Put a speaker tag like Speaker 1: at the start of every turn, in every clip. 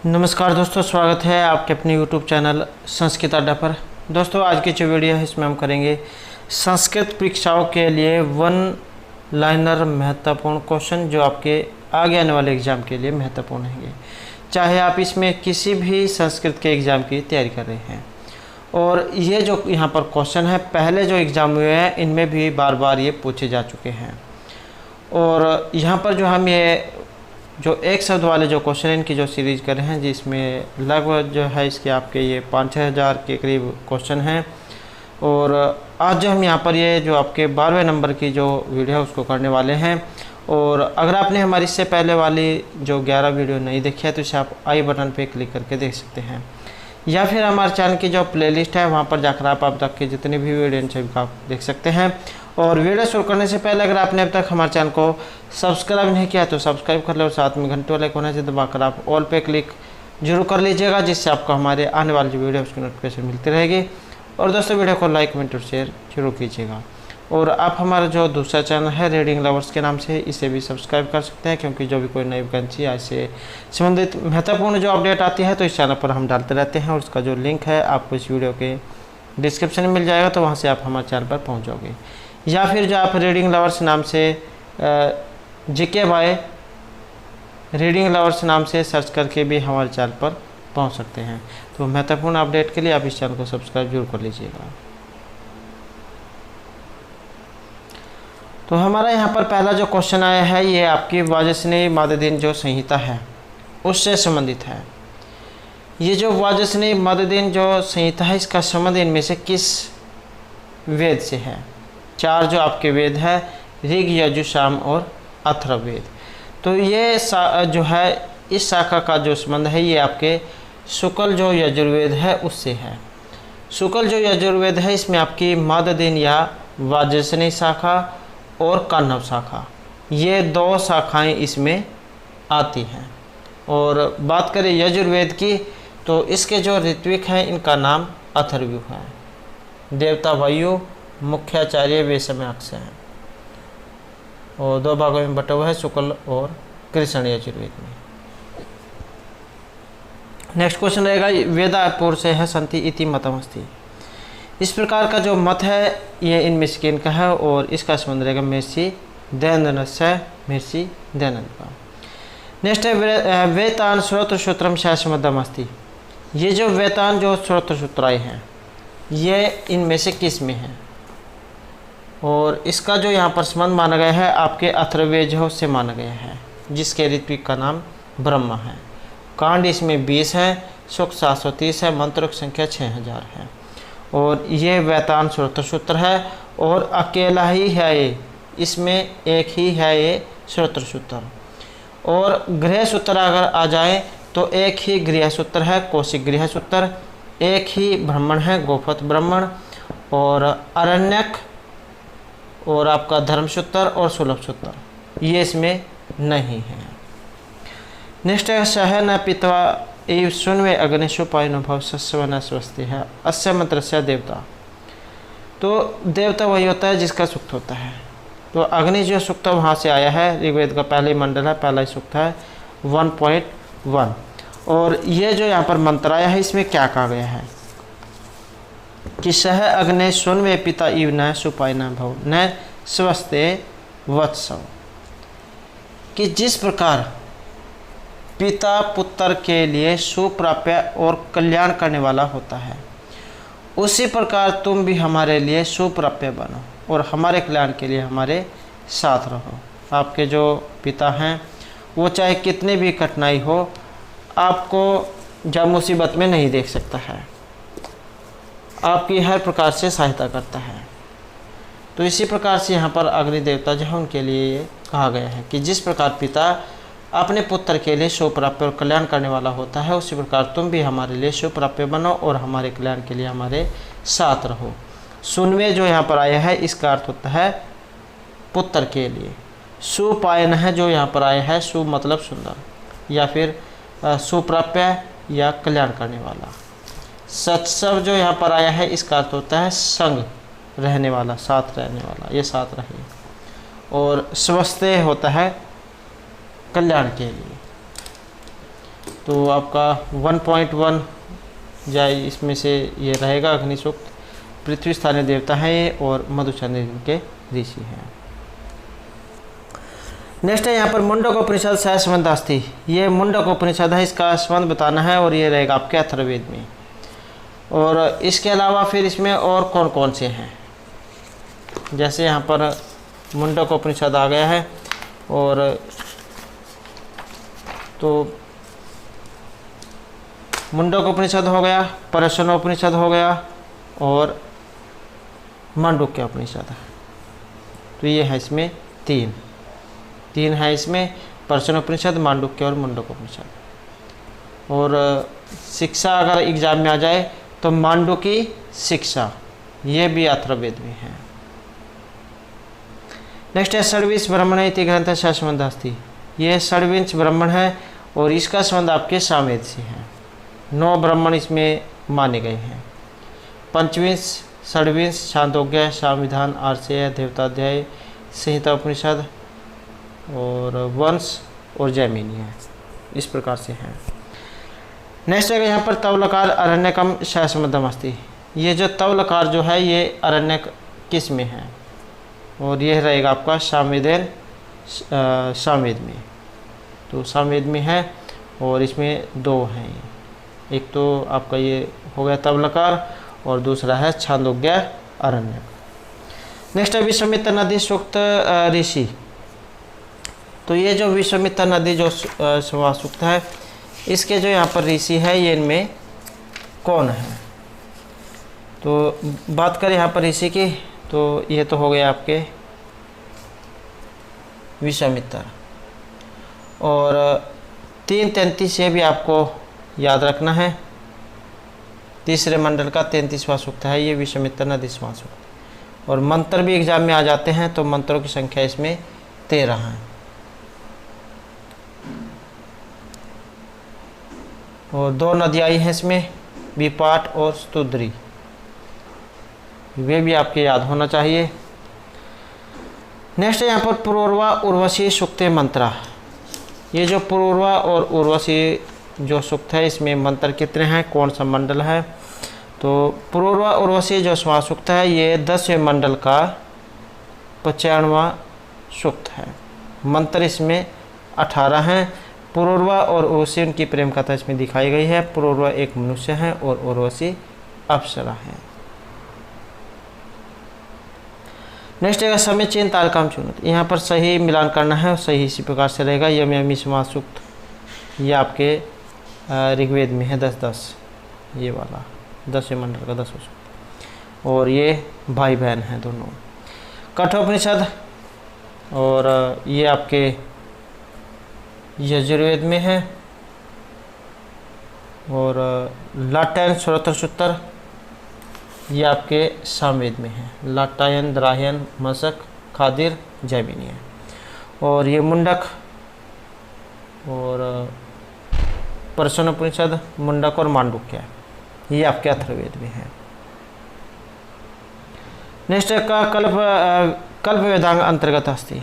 Speaker 1: नमस्कार दोस्तों, स्वागत है आपके अपने YouTube चैनल संस्कृत अड्डा पर। दोस्तों, आज की जो वीडियो है इसमें हम करेंगे संस्कृत परीक्षाओं के लिए वन लाइनर महत्वपूर्ण क्वेश्चन जो आपके आगे आने वाले एग्ज़ाम के लिए महत्वपूर्ण हैं, चाहे आप इसमें किसी भी संस्कृत के एग्ज़ाम की तैयारी कर रहे हैं। और ये जो यहाँ पर क्वेश्चन है, पहले जो एग्ज़ाम हुए हैं इनमें भी बार बार ये पूछे जा चुके हैं। और यहाँ पर जो हम ये जो एक शब्द वाले जो क्वेश्चन है इनकी जो सीरीज़ कर रहे हैं, जिसमें लगभग जो है इसके आपके ये 5-6 हज़ार के करीब क्वेश्चन हैं। और आज जो हम यहाँ पर ये जो आपके 12वें नंबर की जो वीडियो है उसको करने वाले हैं। और अगर आपने हमारी इससे पहले वाली जो 11 वीडियो नहीं देखी है तो इसे आप आई बटन पे क्लिक करके देख सकते हैं, या फिर हमारे चैनल की जो प्लेलिस्ट है वहाँ पर जाकर आप अब तक की जितनी भी वीडियो हैं सभी आप देख सकते हैं। और वीडियो शुरू करने से पहले अगर आपने अब तक हमारे चैनल को सब्सक्राइब नहीं किया तो सब्सक्राइब कर ले और साथ में घंटे वाले कोने से दबाकर आप ऑल पे क्लिक जरूर कर लीजिएगा, जिससे आपको हमारे आने वाली जो वीडियो है उसकी नोटिफिकेशन मिलती रहेगी। और दोस्तों, वीडियो को लाइक कमेंट और शेयर जरूर कीजिएगा। और आप हमारा जो दूसरा चैनल है रीडिंग लवर्स के नाम से, इसे भी सब्सक्राइब कर सकते हैं, क्योंकि जो भी कोई नई वैकेंसी या इससे संबंधित महत्वपूर्ण जो अपडेट आती है तो इस चैनल पर हम डालते रहते हैं। और उसका जो लिंक है आपको इस वीडियो के डिस्क्रिप्शन में मिल जाएगा, तो वहाँ से आप हमारे चैनल पर पहुँच जाओगे। या फिर जो आप रीडिंग लवर्स नाम से जीके बाय रीडिंग लवर्स नाम से सर्च करके भी हमारे चैनल पर पहुंच सकते हैं। तो महत्वपूर्ण अपडेट के लिए आप इस चैनल को सब्सक्राइब जरूर कर लीजिएगा। तो हमारा यहाँ पर पहला जो क्वेश्चन आया है ये आपकी वाजसनेयी माददेन जो संहिता है उससे संबंधित है। ये जो वाजसनेयी माददेन जो संहिता है इसका संबंध इनमें से किस वेद से है? 4 जो आपके वेद है, ऋग, यजु, साम और अथर्ववेद। तो ये जो है इस शाखा का जो संबंध है ये आपके शुक्ल जो यजुर्वेद है उससे है। शुक्ल जो यजुर्वेद है इसमें आपकी माददेन या वाजसनेयी शाखा और कान्हव शाखा, ये 2 शाखाएं इसमें आती हैं। और बात करें यजुर्वेद की तो इसके जो ऋत्विक हैं इनका नाम अथर्वयु है। देवता वायु मुख्याचार्य वे समय अक्ष हैं और 2 भागों में बटा हुआ है, शुक्ल और कृष्ण यजुर्वेद में। नेक्स्ट क्वेश्चन रहेगा वेदापुर से है संति इति मतमस्ति। इस प्रकार का जो मत है ये इनमें से किन का है और इसका संबंध रहेगा महर्षि दयानंद से महर्षि दयानंद का। नेक्स्ट है वेतान श्रोत्र सूत्रम शास्त्रमदमस्ति। ये जो वेतान जो श्रोत्र सूत्राएँ हैं ये इनमें से किस में है? और इसका जो यहाँ पर संबंध माना गया है आपके अथर्ववेद से माना गया है, जिसके ऋत्विक का नाम ब्रह्मा है। कांड इसमें 20 है, सूक्त 730 है, मंत्रों की संख्या 6000 है। और ये वेतान श्रोत्र सूत्र है और अकेला ही है ये, इसमें एक ही है ये श्रोत्र सूत्र। और गृह सूत्र अगर आ जाए तो एक ही गृह सूत्र है, कौशिक गृह सूत्र। एक ही ब्राह्मण है, गोपथ ब्राह्मण। और अरण्यक और आपका धर्मसूत्र और सुलभ सूत्र ये इसमें नहीं है। नेक्स्ट है सह न पित्वा एव सुनवे अग्निशुपायनुभव सस्वन स्वस्ति है अस्य मंत्र से देवता। तो देवता वही होता है जिसका सूक्त होता है। तो अग्नि जो सूक्त वहाँ से आया है, ऋग्वेद का पहला ही मंडल है, पहला ही सूक्त है 1.1। और ये जो यहाँ पर मंत्र आया है इसमें क्या कहा गया है कि सह अग्ने सुनवे पिता इव न सुपाय न भव न स्वस्ते वत्सव। कि जिस प्रकार पिता पुत्र के लिए सुप्राप्य और कल्याण करने वाला होता है, उसी प्रकार तुम भी हमारे लिए सुप्राप्य बनो और हमारे कल्याण के लिए हमारे साथ रहो। आपके जो पिता हैं वो चाहे कितनी भी कठिनाई हो आपको जब मुसीबत में नहीं देख सकता है, आपकी हर प्रकार से सहायता करता है। तो इसी प्रकार से यहाँ पर अग्नि देवता जो है उनके लिए ये कहा गया है कि जिस प्रकार पिता अपने पुत्र के लिए सुप्राप्य और कल्याण करने वाला होता है, उसी प्रकार तुम भी हमारे लिए सुप्राप्य बनो और हमारे कल्याण के लिए हमारे साथ रहो। सुनवे जो यहाँ पर आया है इसका अर्थ होता है पुत्र के लिए। सुपायन है जो यहाँ पर आया है, सु मतलब सुंदर या फिर सुप्राप्य या कल्याण करने वाला। सत्सव जो यहाँ पर आया है इसका अर्थ होता है संग रहने वाला, साथ रहने वाला, ये साथ रहे। और स्वस्थ होता है कल्याण के लिए। तो आपका 1.1 जाए इसमें से ये रहेगा अग्नि सूक्त। पृथ्वी स्थानीय देवता है ये और मधुचंद्र के ऋषि हैं। नेक्स्ट है यहाँ पर मुंडक उपनिषद सह संबंधास्ति। ये मुंडक उपनिषद है, इसका संबंध बताना है और ये रहेगा आपके अथर्ववेद में। और इसके अलावा फिर इसमें और कौन कौन से हैं, जैसे यहाँ पर मुंडक उपनिषद आ गया है, और तो मुंडक उपनिषद हो गया, पर्शनोपनिषद हो गया और मांडुक्य उपनिषद है। तो ये है इसमें तीन है इसमें, पर्शनोपनिषद, मांडुक्य और मुंडक उपनिषद। और शिक्षा अगर एग्जाम में आ जाए तो मांडुकी शिक्षा, ये भी अथर्ववेद में है। नेक्स्ट है षड्विंश ब्राह्मण इति ग्रंथ सह संबंधास्ति। ये षड्विंश ब्राह्मण है और इसका संबंध आपके सामवेद से है। 9 ब्राह्मण इसमें माने गए हैं। पंचविंश, षड्विंश, छांदोग्य, संविधान, आर्षेय, देवताध्याय, संहिता उपनिषद और वंश और जैमिनी है, इस प्रकार से है। नेक्स्ट है यहाँ पर तवलकार अरण्यकम सह संबंधमस्ति। ये जो तवलकार जो है ये अरण्यक किस में है, और यह रहेगा आपका सामवेद में। तो सामवेद में है और इसमें 2 हैं, एक तो आपका ये हो गया तवलकार और दूसरा है छांदोग्य अरण्यक। नेक्स्ट है विश्वामित्र नदी सूक्त ऋषि। तो ये जो विश्वामित्र नदी जो सूक्त है, इसके जो यहाँ पर ऋषि है ये इनमें कौन है। तो बात करें यहाँ पर ऋषि की, तो ये तो हो गया आपके विश्वामित्र। और 3:33 ये भी आपको याद रखना है। तीसरे मंडल का 33वां सूक्त है ये विश्वामित्र नदीसवां सूक्त। और मंत्र भी एग्जाम में आ जाते हैं, तो मंत्रों की संख्या इसमें 13 है। और 2 नदियाँ आई हैं इसमें, विपाट और स्तुद्री, वे भी आपके याद होना चाहिए। नेक्स्ट है यहाँ पर पुरूरवा उर्वशी सूक्ते मंत्रा। ये जो पुरूरवा और उर्वशी जो सूक्त है, इसमें मंत्र कितने हैं, कौन सा मंडल है। तो पुरूरवा उर्वशी जो सूक्त है ये 10वें मंडल का 95वां सूक्त है। मंत्र इसमें 18 हैं। पुरूरवा और उर्वशी उनकी प्रेम कथा इसमें दिखाई गई है। पुरूरवा एक मनुष्य है और उर्वशी अप्सरा है। नेक्स्ट है समीचीन तारकाम चुनत। यहाँ पर सही मिलान करना है और सही इसी प्रकार से रहेगा। यम यमी समास सूक्त ये आपके ऋग्वेद में है 10-10, ये वाला 10वें मंडल का 10वां सूक्त। और ये भाई बहन हैं दोनों। कठोपनिषद और ये आपके यजुर्वेद में है। और लाटायन श्रोत्र सूत्र ये आपके सामवेद में है। लाटायन, द्रायन, मशक, खादिर, जैमिनी है। और ये मुंडक और पर्शनोपनिषद, मुंडक और मांडुक्य ये आपके अथर्ववेद में है। नेक्स्ट का कल्प वेदांग अंतर्गत अस्ति।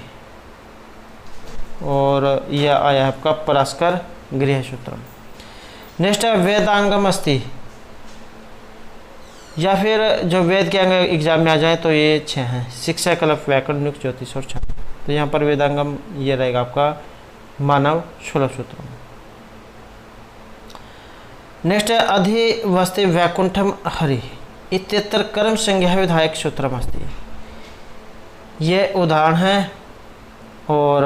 Speaker 1: और यह आया है आपका परास्कर गृह सूत्रम। नेक्स्ट है वेदांगम अस्ति, या फिर जो वेद के अंग एग्जाम में आ जाए तो ये 6 हैं। शिक्षा, कल्प, व्याकरण, नुक्त, ज्योतिष और छंद। तो यहाँ पर वेदांगम ये रहेगा आपका मानव 16 सूत्रों। नेक्स्ट है अधिवस्ति वैकुंठम हरि इत्यत्र कर्म संज्ञा विधायक सूत्रम अस्ति। ये उदाहरण है और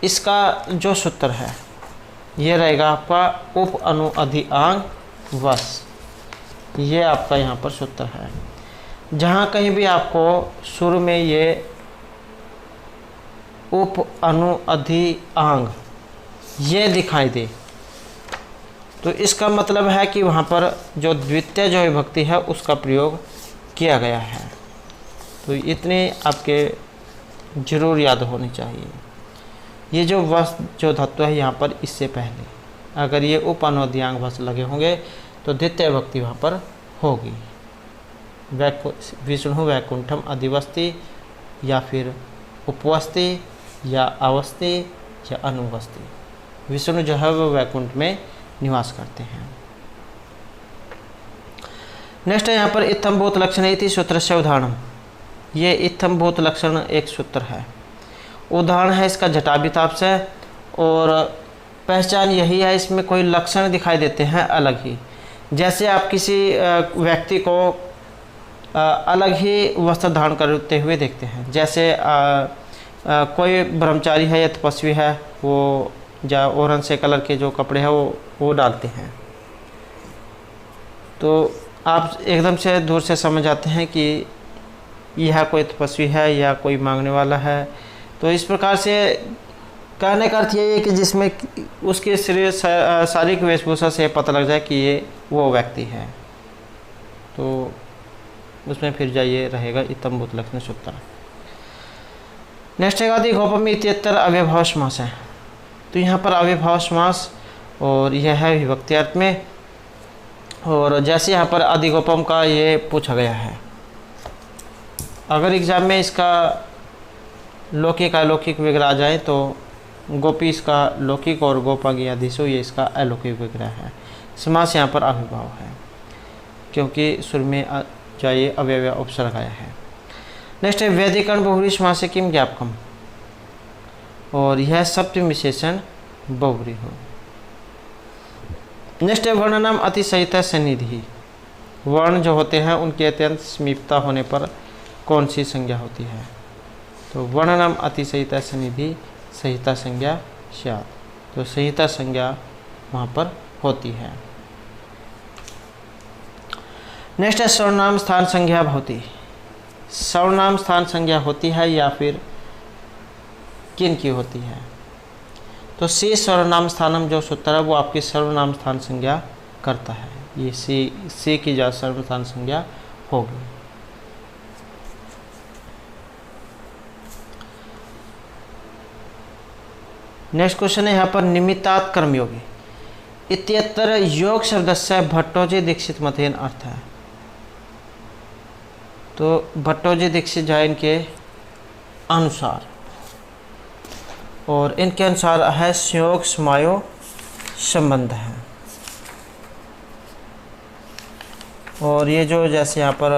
Speaker 1: इसका जो सूत्र है ये रहेगा आपका उप अनु अधि आंग वश। ये आपका यहाँ पर सूत्र है। जहाँ कहीं भी आपको शुरू में ये उप अनु अधि आंग ये दिखाई दे तो इसका मतलब है कि वहाँ पर जो द्वितीय जो विभक्ति है उसका प्रयोग किया गया है। तो इतने आपके जरूर याद होनी चाहिए। ये जो वस जो धातु है यहाँ पर इससे पहले अगर ये उप अनुदियांग वस लगे होंगे तो द्वितीय विभक्ति वहाँ पर होगी। विष्णु वैकुंठम अधिवस्ति या फिर उपवस्ति या अवस्थि या अनुवस्ति। विष्णु जो है वो वैकुंठ में निवास करते हैं। नेक्स्ट है यहाँ पर इत्थम भूत लक्षण इति सूत्र से उदाहरण। ये इत्थम भूत लक्षण एक सूत्र है, उदाहरण है इसका जटाभिताप से, और पहचान यही है इसमें कोई लक्षण दिखाई देते हैं अलग ही। जैसे आप किसी व्यक्ति को अलग ही वस्त्र धारण करते हुए देखते हैं, जैसे कोई ब्रह्मचारी है या तपस्वी है, वो या ऑरेंज से कलर के जो कपड़े हैं वो डालते हैं, तो आप एकदम से दूर से समझ आते हैं कि यह कोई तपस्वी है या कोई मांगने वाला है। तो इस प्रकार से कहने का अर्थ यही है कि जिसमें उसके शरीर शारीरिक वेशभूषा से पता लग जाए कि ये वो व्यक्ति है, तो उसमें फिर जाइए रहेगा इत्थम भूत लक्षण सूत्र। नेक्स्ट है आदि गोपम इत्यत्र अव्यभाव समास है। तो यहाँ पर अव्यभाव समास और यह है विभक्ति अर्थ में, और जैसे यहाँ पर आदि गोपम का ये पूछा गया है, अगर एग्जाम में इसका लौकिक अलौकिक विग्रह आ जाए तो गोपी इसका लौकिक और गोपागी आदिशो ये इसका अलौकिक विग्रह है। समास यहाँ पर अभिभाव है क्योंकि सुर में चाहिए अव्यय उपसर्ग आया है। नेक्स्ट है वैदिकरण बहुव्रीहि समासे किम ज्ञापकम, और यह सप्तमी विशेषण बहुव्रीहि हो। नेक्स्ट है वर्णनाम अतिशयिता सन्निधि। वर्ण जो होते हैं उनकी अत्यंत समीपता होने पर कौन सी संज्ञा होती है? तो वर्णनाम अतिशयिता सन्निधि संहिता संज्ञा स्यात्, तो संहिता संज्ञा वहाँ पर होती है। नेक्स्ट है सर्वनाम स्थान संज्ञा भवति। सर्वनाम स्थान संज्ञा होती है या फिर किन की होती है? तो सी सर्वनाम स्थानम जो सूत्र है वो आपकी सर्वनाम स्थान संज्ञा करता है, ये सी की जा सर्वनाम स्थान संज्ञा होगी। नेक्स्ट क्वेश्चन है यहाँ पर निमित्तात् कर्मयोगी इत्यत्र योग शब्द से भट्टोजी दीक्षित मतेन अर्थ है। तो भट्टोजी दीक्षित जैन के अनुसार, और इनके अनुसार है संयोग समायो संबंध है। और ये जो जैसे यहाँ पर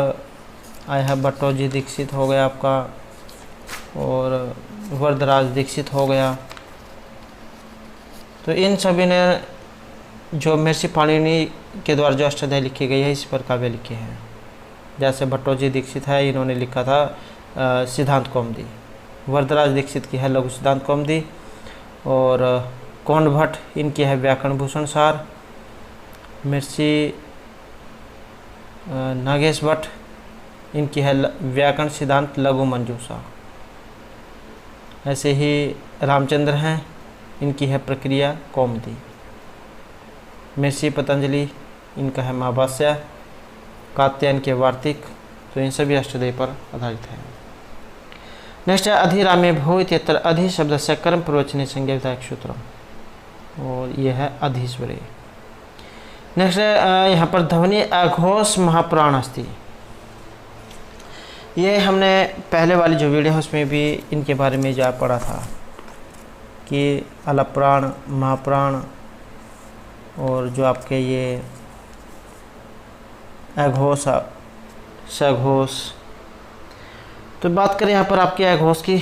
Speaker 1: आया है भट्टोजी दीक्षित हो गया आपका, और वरदराज दीक्षित हो गया, तो इन सभी ने जो महर्षि पाणिनि के द्वारा जो अष्टाध्यायी लिखी गई है इस पर काव्य लिखे हैं। जैसे भट्टोजी दीक्षित है, इन्होंने लिखा था सिद्धांत कौमुदी, वरदराज दीक्षित की है लघु सिद्धांत कौमुदी, और कौंड भट्ट इनकी है व्याकरण भूषण सार, महर्षि नागेश भट्ट इनकी है व्याकरण सिद्धांत लघु मंजूषा। ऐसे ही रामचंद्र हैं, इनकी है प्रक्रिया कौमुदी। महर्षि पतंजलि इनका है महाभाष्य, कात्यायन के वार्तिक, तो इन सभी अष्टाध्यायी पर आधारित है। नेक्स्ट है अधिरामे भो इत्यत्र अधि शब्द से कर्म प्रवचने संज्ञा एक सूत्र, और यह है अधिस्वरे। नेक्स्ट है यहाँ पर ध्वनि अघोष महाप्राण अस्ति। ये हमने पहले वाली जो वीडियो है उसमें भी इनके बारे में जा पढ़ा था कि अलप्राण महाप्राण और जो आपके ये अघोष सघोष। तो बात करें यहाँ पर आपके अघोष की,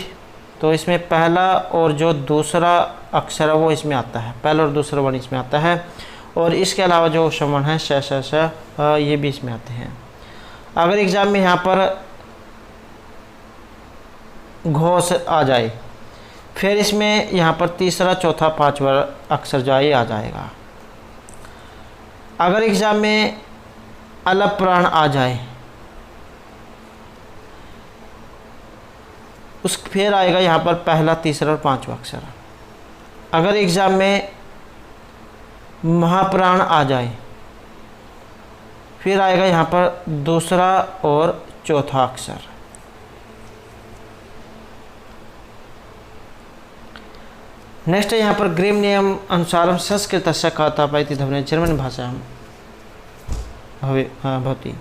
Speaker 1: तो इसमें पहला और जो दूसरा अक्षर है वो इसमें आता है, पहला और दूसरा वर्ण इसमें आता है, और इसके अलावा जो श्रवण है श ये भी इसमें आते हैं। अगर एग्ज़ाम में यहाँ पर घोष आ जाए, फिर इसमें यहाँ पर तीसरा चौथा पांचवा अक्षर जो है आ जाएगा। अगर एग्ज़ाम में अलप प्राण आ जाए, उस फिर आएगा यहाँ पर पहला तीसरा और पांचवा अक्षर। अगर एग्ज़ाम में महाप्राण आ जाए, फिर आएगा यहाँ पर दूसरा और चौथा अक्षर। नेक्स्ट है यहाँ पर ग्रीम नियम अनुसार संस्कृत से कातापाइति ध्वनि जर्मन भाषा भवती।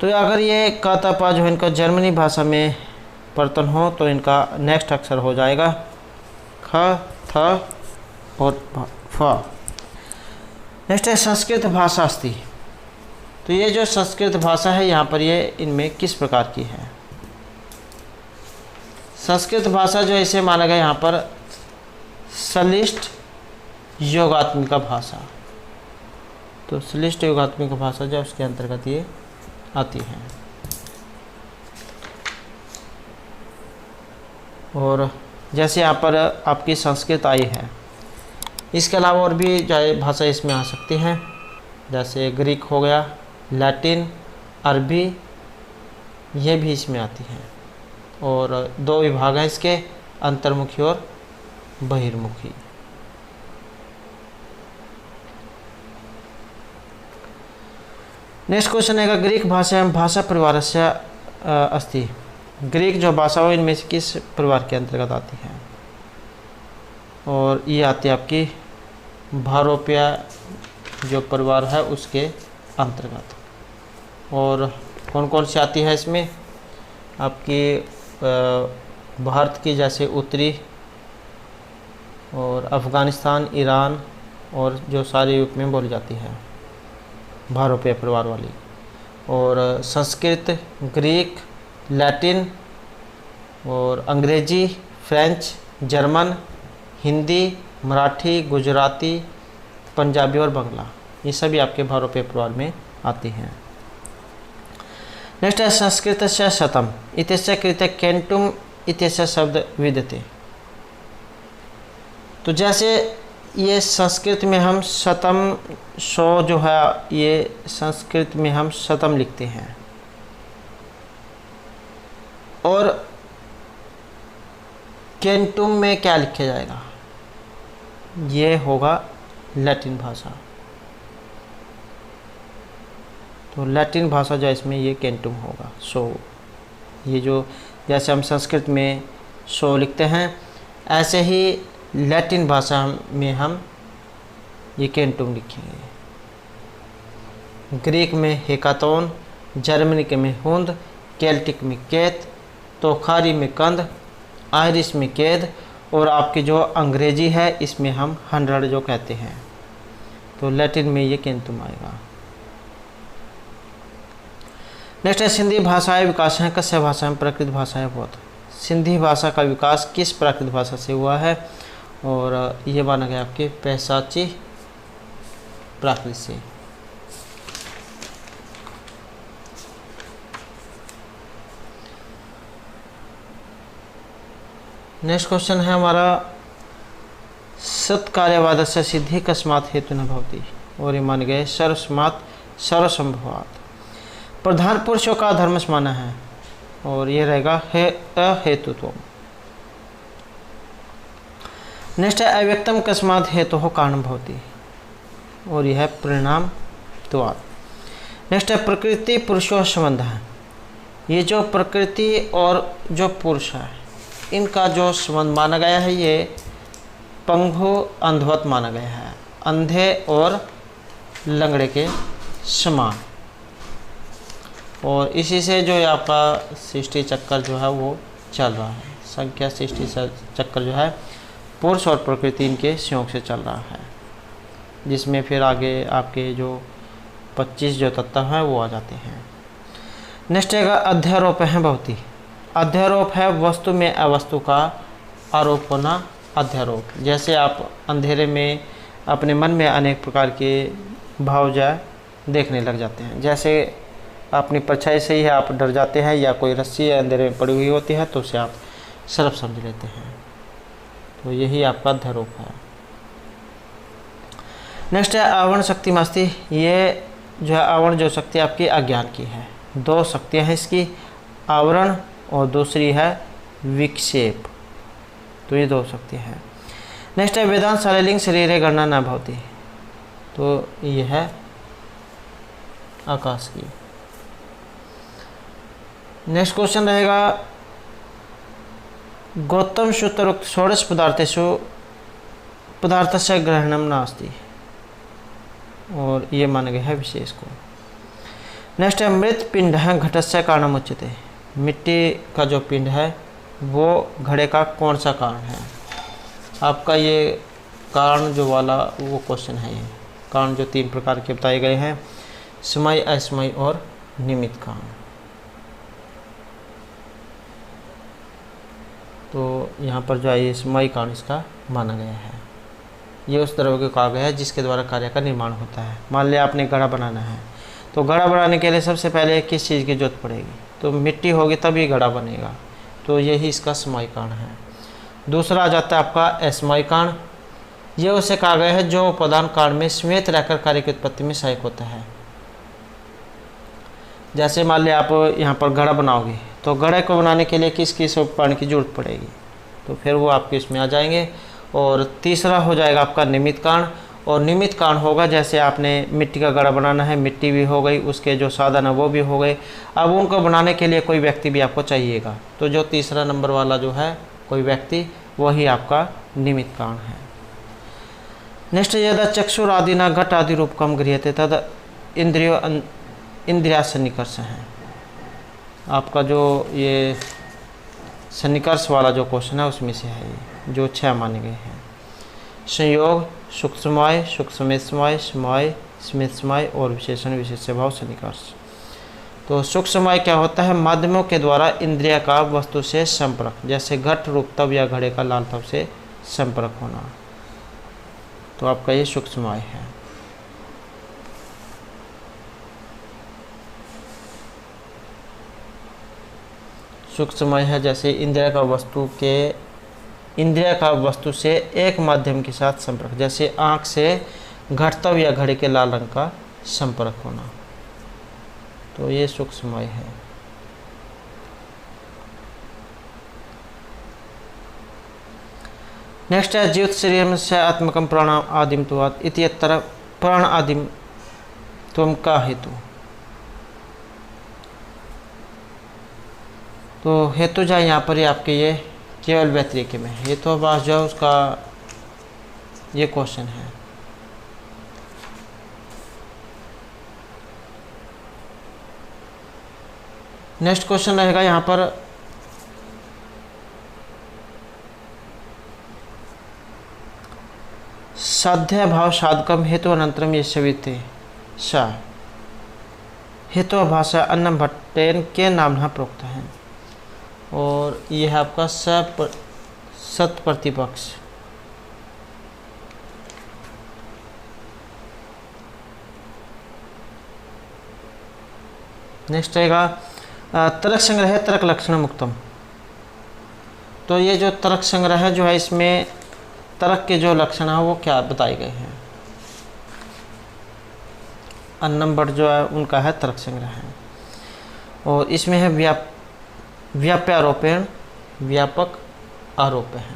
Speaker 1: तो अगर ये कातापा जो है इनका जर्मनी भाषा में परिवर्तन हो तो इनका नेक्स्ट अक्षर हो जाएगा ख थ और फ। नेक्स्ट है संस्कृत भाषा अस्ति। तो ये जो संस्कृत भाषा है यहाँ पर ये इनमें किस प्रकार की है। संस्कृत भाषा जो इसे माना गया यहाँ पर सलिष्ट योगात्मिका भाषा। तो सलिष्ट योगात्मिका भाषा जो उसके अंतर्गत ये आती है। और जैसे यहाँ पर आपकी संस्कृत आई है, इसके अलावा और भी भाषा इसमें आ सकती हैं, जैसे ग्रीक हो गया, लैटिन, अरबी, ये भी इसमें आती हैं। और दो विभाग हैं इसके, अंतर्मुखी और बहिर्मुखी। नेक्स्ट क्वेश्चन है ग्रीक भाषा भाषा परिवारस्य अस्ति। ग्रीक जो भाषा हो इनमें से किस परिवार के अंतर्गत आती है। और ये आती है आपकी भारोपिया जो परिवार है उसके अंतर्गत। और कौन कौन सी आती है इसमें, आपकी भारत की जैसे उत्तरी और अफ़गानिस्तान, ईरान और जो सारे यूरोप में बोली जाती है भारोपिया परिवार वाली। और संस्कृत, ग्रीक, लैटिन और अंग्रेजी, फ्रेंच, जर्मन, हिंदी, मराठी, गुजराती, पंजाबी और बंगला, ये सभी आपके भारोपिया परिवार में आती हैं। नेक्स्ट है संस्कृत से शतम इत्यस्य कृते केंटुम इत्यस्य शब्द विद्यते। तो जैसे ये संस्कृत में हम शतम, 100 जो है ये संस्कृत में हम शतम लिखते हैं। और केंटुम में क्या लिखा जाएगा, ये होगा लैटिन भाषा। तो लैटिन भाषा जो इसमें ये केंटुम होगा। सो ये जो जैसे हम संस्कृत में 100 लिखते हैं, ऐसे ही लैटिन भाषा में हम ये केंटुम लिखेंगे। ग्रीक में हेकातोन, जर्मनिक में हुंद, केल्टिक में केत, तोखारी में कंद, आयरिश में केद, और आपकी जो अंग्रेजी है इसमें हम 100 जो कहते हैं। तो लैटिन में ये केंतुम आएगा। नेक्स्ट है सिंधी भाषाएं विकास हैं कस्य भाषा में प्राकृत भाषाएं बहुत। सिंधी भाषा का विकास किस प्राकृत भाषा से हुआ है। और ये माना गया आपके पैसाची प्राकृत से। नेक्स्ट क्वेश्चन है हमारा सत्कार्यवाद से सिद्धि कस्मात् हेतु न भवति। और ये मान गए सर्वस्मात् सर्वसंभवात्। प्रधान पुरुषों का धर्म माना है, और ये रहेगा अहेतुत्व। नेक्स्ट है अव्यक्तम कस्मात् हेतु हो कारण भवति। और यह है परिणाम द्वार। नेक्स्ट है प्रकृति पुरुषों संबंध है। ये जो प्रकृति और जो पुरुष है इनका जो संबंध माना गया है ये पंगु अंधवत माना गया है, अंधे और लंगड़े के समान। और इसी से जो आपका सृष्टि चक्कर जो है वो चल रहा है। संख्या सृष्टि चक्कर जो है पुरुष और प्रकृति इनके संयोग से चल रहा है, जिसमें फिर आगे आपके जो 25 जो तत्व हैं वो आ जाते हैं। नेक्स्ट है अध्यारोप है बहुत ही। अध्यारोप है वस्तु में अवस्तु का आरोप होना अध्यारोप। जैसे आप अंधेरे में अपने मन में अनेक प्रकार के भाव जाए देखने लग जाते हैं। जैसे अपनी परछाई से ही आप डर जाते हैं, या कोई रस्सी अंधेरे में पड़ी हुई होती है तो उसे आप सर्प समझ लेते हैं। तो यही आपका अध्यारोप है। नेक्स्ट है आवरण शक्ति मास्ती। ये जो है आवरण जो शक्ति आपकी अज्ञान की है। 2 शक्तियाँ हैं इसकी, आवरण और दूसरी है विक्षेप। तो ये 2 शक्तियाँ हैं। नेक्स्ट है वेदांत शालिलिंग शरीर गणना न भवति। तो ये है आकाश की। नेक्स्ट क्वेश्चन रहेगा गौतम सूत्रोक्त षोडश पदार्थेषु पदार्थस्य ग्रहणम नास्ति। और ये माना गया है विशेष को। नेक्स्ट है मृत पिंड है घटस्य कारणम उच्यते। मिट्टी का जो पिंड है वो घड़े का कौन सा कारण है। आपका ये कारण जो वाला वो क्वेश्चन है। ये कारण जो 3 प्रकार के बताए गए हैं, समय, असमय और निमित्त कारण। तो यहाँ पर जो है ये समय कारण इसका माना गया है। ये उस द्रव्य को कहा गया है जिसके द्वारा कार्य का निर्माण होता है। मान लिया आपने घड़ा बनाना है, तो घड़ा बनाने के लिए सबसे पहले किस चीज़ की जरूरत पड़ेगी? तो मिट्टी होगी तभी घड़ा बनेगा, तो यही इसका समय कारण है। दूसरा आ जाता है आपका असमय कारण। ये उसे कहा गया है जो उपादान कारण में सीमित रहकर कार्य की उत्पत्ति में सहायक होता है। जैसे मान लिया आप यहाँ पर घड़ा बनाओगे, तो घड़े को बनाने के लिए किस किस उपकरण की जरूरत पड़ेगी? तो फिर वो आपके इसमें आ जाएंगे। और तीसरा हो जाएगा आपका निमित्त कारण। और निमित्त कारण होगा जैसे आपने मिट्टी का घड़ा बनाना है, मिट्टी भी हो गई, उसके जो साधन है वो भी हो गए। अब उनको बनाने के लिए कोई व्यक्ति भी आपको चाहिएगा, तो जो तीसरा नंबर वाला जो है कोई व्यक्ति, वही आपका निमित्त कारण है। नेक्स्ट यदा चक्षुरादिना घट आदि रूपकम गृह्यते तद इंद्रिया सन्निकर्ष है। आपका जो ये सन्निकर्ष वाला जो क्वेश्चन है उसमें से है, ये जो 6 माने गए हैं। संयोग, सूक्ष्ममय, सूक्ष्मेत्समय, समय, स्मितमय और विशेषण विशेष्य भाव सन्निकर्ष। तो सूक्ष्ममय क्या होता है? माध्यमों के द्वारा इंद्रिय का वस्तु से संपर्क, जैसे घट रूप तब या घड़े का लाल तब से संपर्क होना, तो आपका ये सूक्ष्ममय है। सूक्ष्ममय है जैसे इंद्रिय का वस्तु से एक माध्यम के साथ संपर्क, जैसे आँख से घटतव या घड़े के लाल रंग का संपर्क होना, तो ये सूक्ष्ममय है। नेक्स्ट है जीवित शरीर से आत्मकम प्राण आदिम तुवात इत्यत्र प्राण आदिम तुम का हेतु। तो हेतु जो यहाँ पर आपके ये केवल व्यतिरेक में है, हेतुभास जो है उसका ये क्वेश्चन है। नेक्स्ट क्वेश्चन रहेगा यहाँ पर साध्य भाव साधकम हेतु अनंतरम ये सविते सा हेतुभाषा अन्नम भट्टेन के नाम प्रोक्त है। और यह है आपका सत प्रतिपक्ष। नेक्स्ट रहेगा तर्क संग्रह तर्क लक्षण मुक्तम। तो ये जो तर्क संग्रह जो है इसमें तर्क के जो लक्षण है वो क्या बताए गए हैं? अन्नम भट्ट जो है उनका है तर्क संग्रह है। और इसमें है व्याप्यारोपेण, व्यापक आरोप है।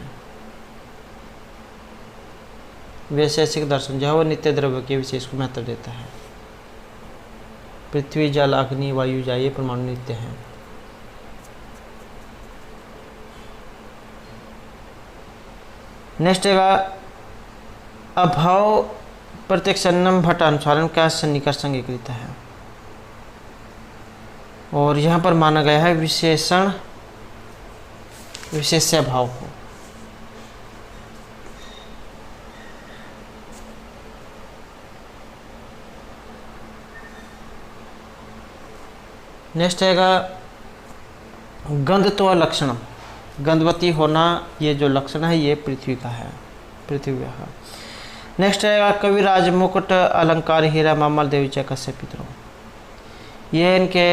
Speaker 1: वैशेषिक दर्शन जो है वो नित्य द्रव्य के विशेष को महत्व देता है। पृथ्वी, जल, अग्नि, वायु, ये परमाणु नित्य हैं। नेक्स्ट है अभाव प्रत्यक्षन्नम भट्ट अनुसारण क्या सन्निकर्ष अंगीकृत है। और यहाँ पर माना गया है विशेषण विशेष्य भाव को। नेक्स्ट है गंधत्व लक्षणम, गंधवती होना ये जो लक्षण है ये पृथ्वी का है, पृथ्वी का। नेक्स्ट है कविराज मुकुट अलंकार हीरा मामल देवी च कश्यप पितरों। ये इनके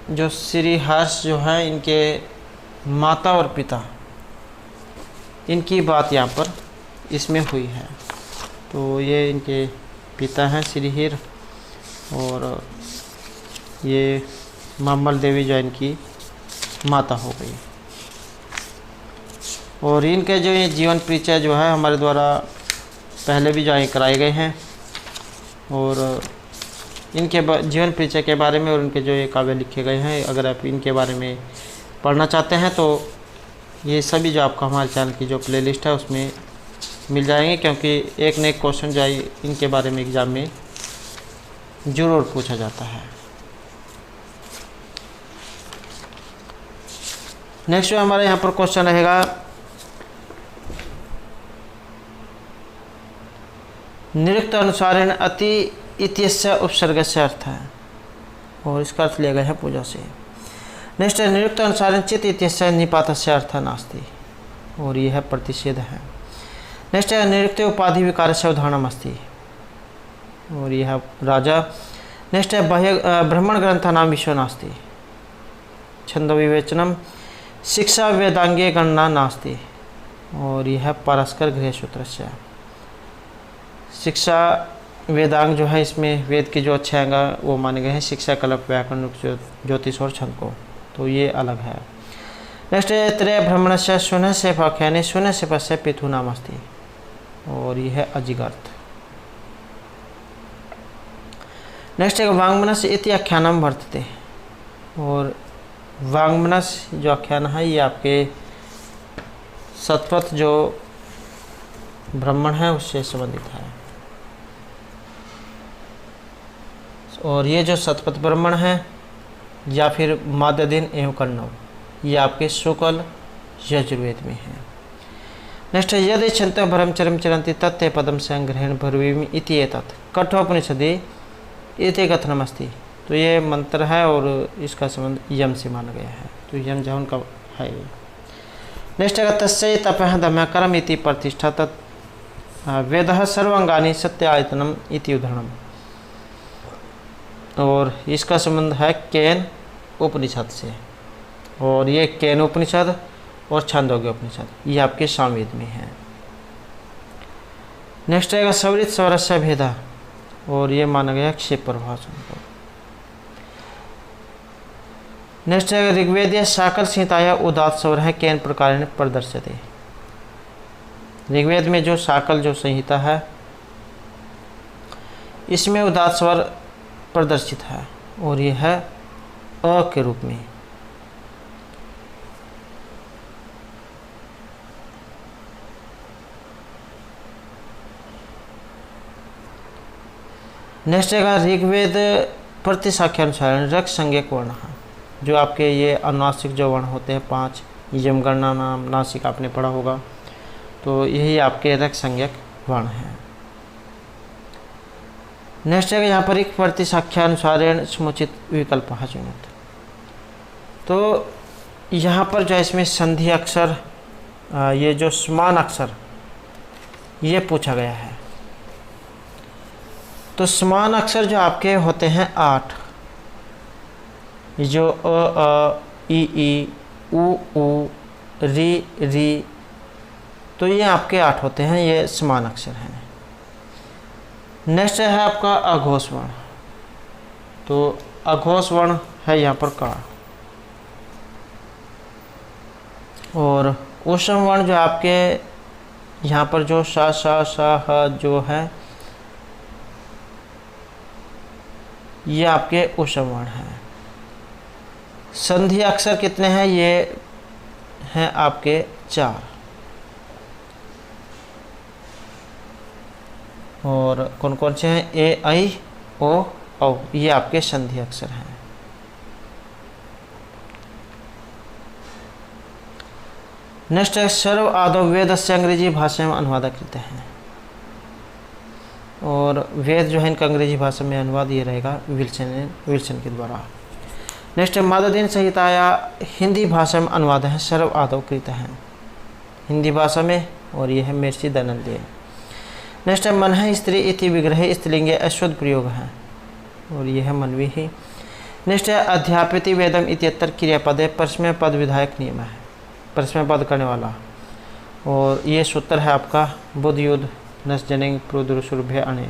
Speaker 1: जो श्री हर्ष जो है इनके माता और पिता, इनकी बात यहाँ पर इसमें हुई है। तो ये इनके पिता हैं श्रीहीर, और ये मामल देवी जो इनकी माता हो गई। और इनके जो ये जीवन परिचय जो है हमारे द्वारा पहले भी जो कराए गए हैं। और इनके जीवन परिचय के बारे में और इनके जो ये काव्य लिखे गए हैं, अगर आप इनके बारे में पढ़ना चाहते हैं तो ये सभी जो आपका हमारे चैनल की जो प्लेलिस्ट है उसमें मिल जाएंगे, क्योंकि एक न एक क्वेश्चन जो है इनके बारे में एग्ज़ाम में ज़रूर पूछा जाता है। नेक्स्ट जो हमारे यहाँ पर क्वेश्चन रहेगा निरुक्त अनुसारेण अति इत्यस्य उपसर्ग से अर्थ है, और इसका अर्थ लिया गया है पूजा से। नेक्स्ट है निरुक्त अनुसारेण चित इत्यस्य निपातस्य अर्थ नास्ति, और यह प्रतिषेध है। नेक्स्ट है निरुक्त उपाधि विकारस्य उदाहरणम् अस्ति, और यह राजा। नेक्स्ट है बाह्य ब्राह्मण ग्रंथानां विषयो नास्ति, छंदो विवेचनम शिक्षा वेदांगे गणना नास्ति, और यह पारस्कर गृह सूत्र से। शिक्षा वेदांग जो है इसमें वेद के जो अच्छे अंग वो माने गए हैं, शिक्षा कल्प व्याकरण ज्योतिष और छंद को, तो ये अलग है। नेक्स्ट है त्रय ब्राह्मण से शून्य से पाख्याने शून्य से पश्य पिथु नाम अस्ति, और यह है अजिगर्थ। नेक्स्ट है वांगमनस इति आख्यानम वर्तते, और वांगमनस जो आख्यान है ये आपके सत्वत जो ब्राह्मण है उससे संबंधित है, और ये जो सतपथ ब्राह्मण है या फिर माद्यदीन एवं कण्णव, ये आपके शुक्ल यजुर्वेद में है। नेक्स्ट है यदि छंत ब्रह्मचर्य चरंती तत्ते पदम संग्रहण भर्वीमि इति एतत् कठोपनिषदि इति कथनमस्ति, तो ये मंत्र है और इसका संबंध यम से माना गया है, तो यम जो उनका है। नेक्स्ट है तस्य तपः दमः कर्म इति प्रतिष्ठा तत् वेदः सर्वांगानि सत्यायतनम इति उदाहरणम्, और इसका संबंध है केन उपनिषद से, और ये केन उपनिषद और छांदोग्य उपनिषद ये आपके सामवेद में है। नेक्स्ट आएगा सवरित स्वरस्य भेदा, और ये माना गया क्षेप प्रभाषण को। नेक्स्ट है ऋग्वेदीय शाकल संहिताया उदात्त स्वर है केन प्रकार प्रदर्श्यते, ऋग्वेद में जो शाकल जो संहिता है इसमें उदात्त स्वर प्रदर्शित है, और यह है अ के रूप में। नेक्स्ट है ऋग्वेद प्रतिशाख्यानुसार रक संज्ञक वर्ण, जो आपके ये अनुनासिक जो वर्ण होते हैं 5, यमगणना नाम नासिक आपने पढ़ा होगा, तो यही आपके रक संज्ञक वर्ण हैं। नेक्स्ट है यहाँ पर एक प्रतिशाख्यानुसारेण समुचित विकल्प चुनित, तो यहाँ पर जो इसमें संधि अक्षर ये जो समान अक्षर ये पूछा गया है, तो समान अक्षर जो आपके होते हैं 8, जो अ ई उ री, तो ये आपके 8 होते हैं, ये समान अक्षर हैं। नेक्स्ट है आपका अघोष वर्ण, तो अघोष वर्ण है यहाँ पर का, और ऊष्म वर्ण जो आपके यहाँ पर जो श श ह जो है ये आपके ऊष्म वर्ण हैं। संधि अक्षर कितने हैं, ये हैं आपके 4, और कौन कौन से हैं ए आई ओ औ, ये आपके संधि अक्षर हैं। नेक्स्ट है सर्व आदौ वेदस्य अंग्रेजी भाषा में अनुवाद कृत हैं, और वेद जो है इनका अंग्रेजी भाषा में अनुवाद ये रहेगा विल्सन के द्वारा। नेक्स्ट है माददीन संहिताया हिंदी भाषा में अनुवाद है सर्व आदौ कृत हैं, हिंदी भाषा में, और ये है महर्षि दयानंद। नेक्स्ट है मन है स्त्री इति विग्रह स्त्रीलिंग अश्वद प्रयोग है, और यह है मनवी ही। नेक्स्ट है अध्यापित वेदम इत्यत्र क्रियापद है परस्मय पद विधायक नियम है, परस्मय पद करने वाला, और ये सूत्र है आपका बुध युद्ध नस जनिंग प्रोदुरुभ्य अणे।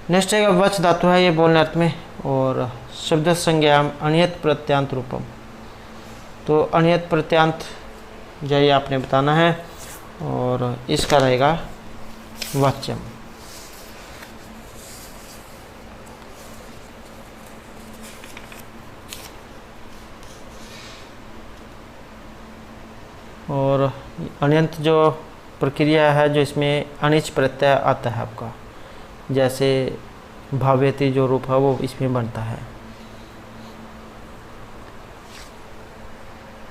Speaker 1: नेक्स्ट है वच धातु है, ये बोलने अर्थ में, और शब्द संज्ञाम अनियत प्रत्यांत रूपम, तो अनियत प्रत्यांत जो ये आपने बताना है, और इसका रहेगा वाच्यम। और अनंत जो प्रक्रिया है जो इसमें अनिच प्रत्यय आता है आपका, जैसे भावेती जो रूप है वो इसमें बनता है।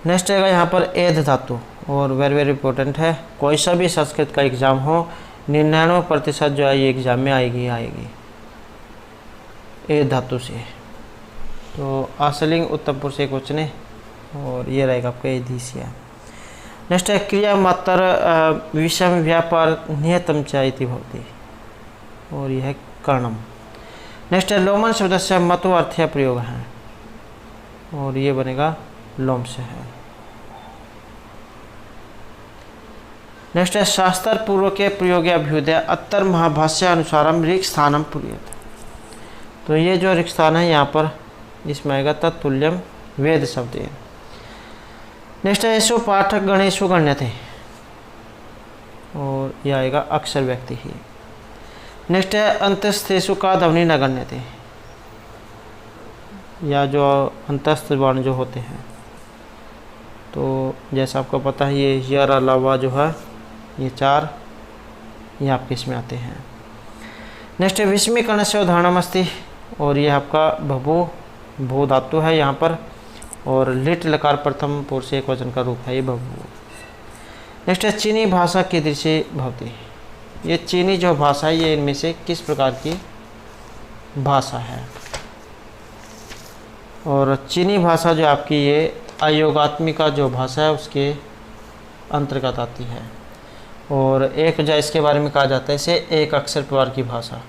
Speaker 1: नेक्स्ट आएगा यहाँ पर एध धातु, और वेरी वेरी इंपॉर्टेंट है, कोई सा भी संस्कृत का एग्ज़ाम हो 99% जो है ये एग्ज़ाम में आएगी ए धातु से। तो आसलिंग उत्तम पुरुष एक क्वेश्चन है और ये रहेगा आपका एधीसिया। नेक्स्ट है क्रिया मात्र विषम व्यापार नियतम च इति भवति और यह है कर्णम। नेक्स्ट है लोमन शब्द से मतु अर्थ प्रयोग है और ये बनेगा लोम से है। नेक्स्ट है शास्त्र पूर्व के प्रयोग अभ्युदय अत्तर महाभाष्य अनुसारम ऋक् स्थानम पूर्यत। तो ये जो ऋक् स्थान है यहाँ पर इसमें आएगा तत्तुल्यम वेद शब्द। नेक्स्ट है ऐसो पाठक गणेशु गण्य थे और यह आएगा अक्षर व्यक्ति ही। नेक्स्ट है अंतस्थेशु का ध्वनि न गण्य थे, या जो अंतस्थ वर्ण जो होते हैं। तो जैसा आपको पता है ये यर अलावा जो है ये 4 ये आपके इसमें आते हैं। नेक्स्ट है विस्मीकरण से उदाहरण अस्ति और ये आपका भभू भू धातु है यहाँ पर और लिट लकार प्रथम पुरुष एक वचन का रूप है ये भभू। नेक्स्ट है चीनी भाषा कीदृशी भवति। ये चीनी जो भाषा है ये इनमें से किस प्रकार की भाषा है। और चीनी भाषा जो आपकी ये अयोगात्मिका जो भाषा है उसके अंतर्गत आती है और एक वजह इसके बारे में कहा जाता है इसे एक अक्षर परिवार की भाषा,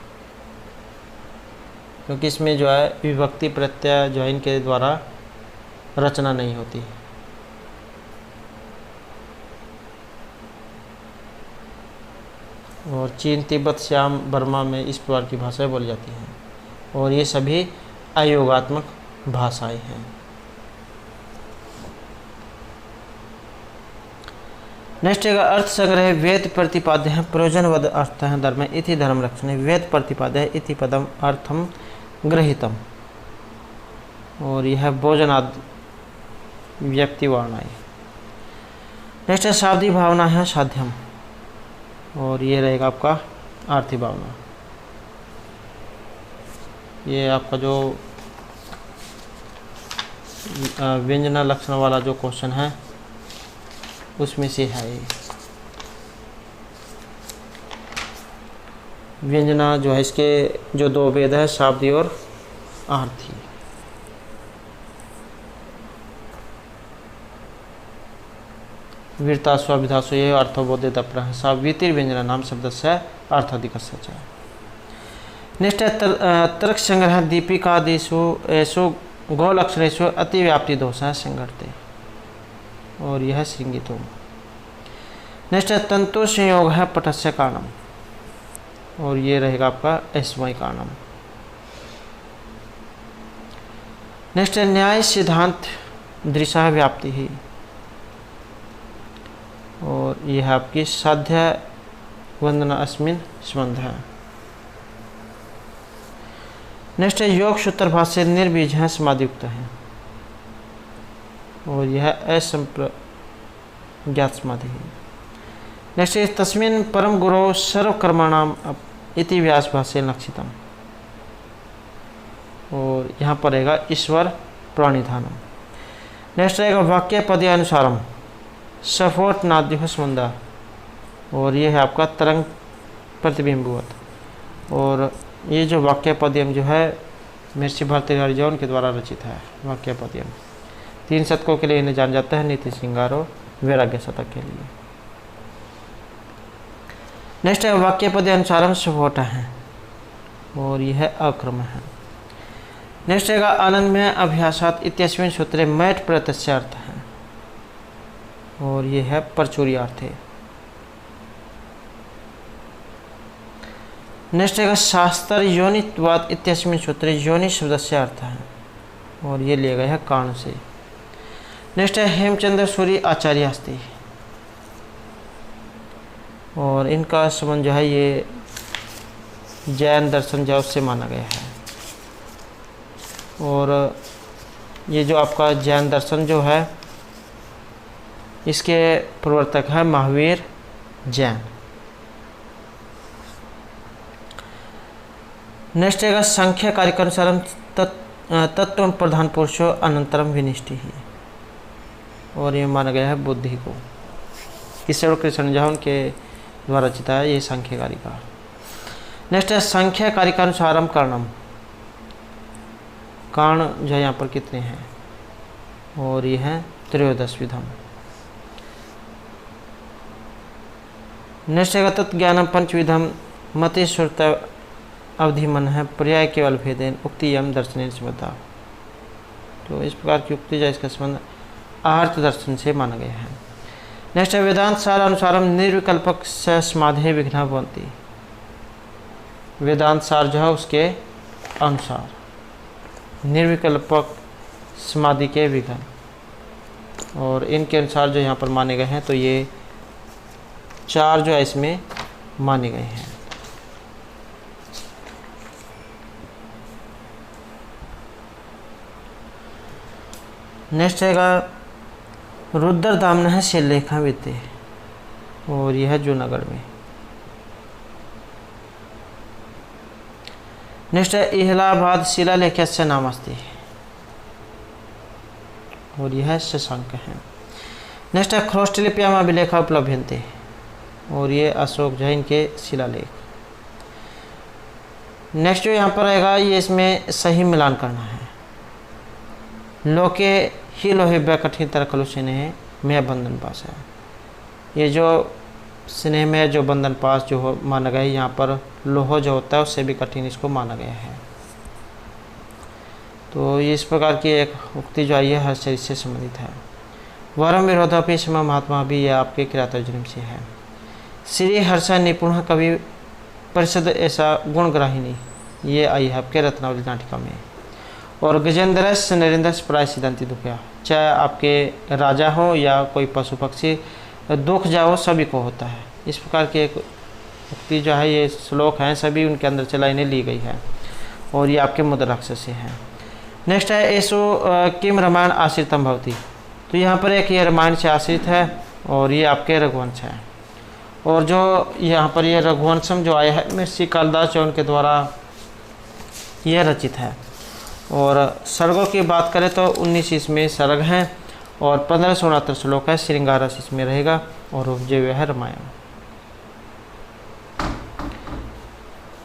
Speaker 1: क्योंकि इसमें जो है विभक्ति प्रत्यय जो है इनके द्वारा रचना नहीं होती। और चीन तिब्बत श्याम बर्मा में इस प्रकार की भाषाएं बोली जाती हैं और ये सभी अयोगात्मक भाषाएं हैं। नेक्स्ट है अर्थ संग्रह वेद प्रतिपाद्य है प्रयोजनवद अर्थ है धर्म इति धर्म रक्षण वेद प्रतिपाद्य है इति पदम अर्थम गृहीतम और यह भोजनाद व्यक्ति वर्णाएं। नेक्स्ट है शाब्दी भावना है साध्यम और ये रहेगा आपका आर्थिक भावना। ये आपका जो व्यंजना लक्षण वाला जो क्वेश्चन है उसमें से है। व्यंजना जो है इसके जो 2 भेद है शाब्दी और आर्थी। वीरता स्वाभिधासु ये अर्थबोधे तप्र सावित्री व्यंजना नाम शब्द से अर्थाधिक सच है। नेक्स्ट है तर्क संग्रह दीपिकादिषु ऐसो गोलक्षणेषु अतिव्याप्ति दोष है संघटते और यह श्रृंगितो। नेक्स्ट है तंतु संयोग है पटस्य कारणम और ये रहेगा आपका ऐस्मय कारणम। नेक्स्ट है न्याय सिद्धांत दृशा व्याप्ति ही और यह आपकी साध्य वंदना अस्मिन संबंध है। नेक्स्ट है योग सूत्र भाष्य निर्बीज है समाधियुक्त है और यह असंप्रज्ञात समाधि है। नेक्स्ट है तस्मिन् परम गुरो सर्वकर्माणाम इति व्यास भाष्य लक्षितम और यहाँ पर रहेगा ईश्वर प्राणिधानम। नेक्स्ट रहेगा वाक्य पदे अनुसारम सफोट नाद्य संबंधा और ये है आपका तरंग प्रतिबिंबवत और ये जो वाक्य पद्यम जो है महर्षि भर्तृहरि जौन के द्वारा रचित है। वाक्य पद्यम 3 शतकों के लिए इन्हें जान जाता है, नीति श्रृंगार और वैराग्य शतक के लिए। नेक्स्ट है वाक्य पद्य अनुसारम सफोट है और यह अक्रम है। नेक्स्ट है आनंद में अभ्यासात इत्यस्मिन् सूत्रे मैट प्रत्यक्ष अर्थ है और ये है परचूरी अर्थ है। नेक्स्ट है शास्त्र योनित्वाद इत्यस्मिन् सूत्रे योनि शब्द से अर्थ है और ये लिया गया है कारण से। नेक्स्ट है हेमचंद्र सूरी आचार्य अस्ति और इनका संबंध जो है ये जैन दर्शन जो उससे माना गया है और ये जो आपका जैन दर्शन जो है इसके प्रवर्तक है महावीर जैन। नेक्स्ट है संख्या कार्यक्रम तत्व प्रधान पुरुषो अनंतरम विनिष्टि ही और ये माना गया है बुद्धि को। ईश्वर कृष्ण झा उनके द्वारा रचित है ये सांख्य कारिका। नेक्स्ट है संख्या कारिकानुसारम कर्णम। कर्ण जो है यहाँ पर कितने हैं, और ये है त्रयोदश विधम। नेक्स्ट है तत्व ज्ञानम पंचविधम मते श्रुत अवधि मन है पर्याय केवल भेदेन उक्ति यम दर्शन संबद्धा। तो इस प्रकार की उक्ति जो इसका संबंध आर्त दर्शन से माना गया है। नेक्स्ट है वेदांत सार अनुसारम निर्विकल्पक समाधि विघ्न बनती। वेदांत सार जो है उसके अनुसार निर्विकल्पक समाधि के विघ्न, और इनके अनुसार जो यहाँ पर माने गए हैं तो ये 4 जो है इसमें माने गए हैं। नेक्स्ट है रुद्र दामन है शिलेखा विद्य, और यह है जूनागढ़ में। नेक्स्ट है इलाहाबाद शिलालेख से नाम अस्ति, और यह शशांक है। नेक्स्ट है ख्रोष्टलिप्याम अभिलेखा उपलभ्यन्ते, और ये अशोक जैन के शिलालेख। नेक्स्ट जो यहाँ पर आएगा ये इसमें सही मिलान करना है। लोके ही लोहे कठिन तरह कलु स्नेह में बंधन पास है। ये जो स्नेह में जो बंधन पास जो माना गया है, यहाँ पर लोहो जो होता है उससे भी कठिन इसको माना गया है। तो ये इस प्रकार की एक उक्ति जो आई है हर शरीर से संबंधित है। वरम विरोधापि सम महात्मा भी यह आपके किरातर्जुन से है। श्री हर्ष निपुण कवि परिषद ऐसा गुणग्राहिनी, ये आई है आपके रत्नावली नाटिका में। और गजेंद्र नरेंद्र प्राय सिद्धांति दुखया, चाहे आपके राजा हो या कोई पशु पक्षी, दुख जाओ सभी को होता है। इस प्रकार की एक उक्ति जो है ये श्लोक हैं सभी उनके अंदर से लाइनें ली गई है, और ये आपके मुद्राक्षर से हैं। नेक्स्ट है ऐसो किम रामायण आश्रितम भवती। तो यहाँ पर एक ये रामायण से आश्रित है, और ये आपके रघुवंश है। और जो यहाँ पर ये रघुवंशम जो आया है महर्षि कालिदास जो उनके द्वारा यह रचित है। और सर्गों की बात करें तो 19 इसमें सर्ग हैं, और 1569 श्लोक है। श्रृंगार रस इसमें रहेगा, और उपजय है रामायण।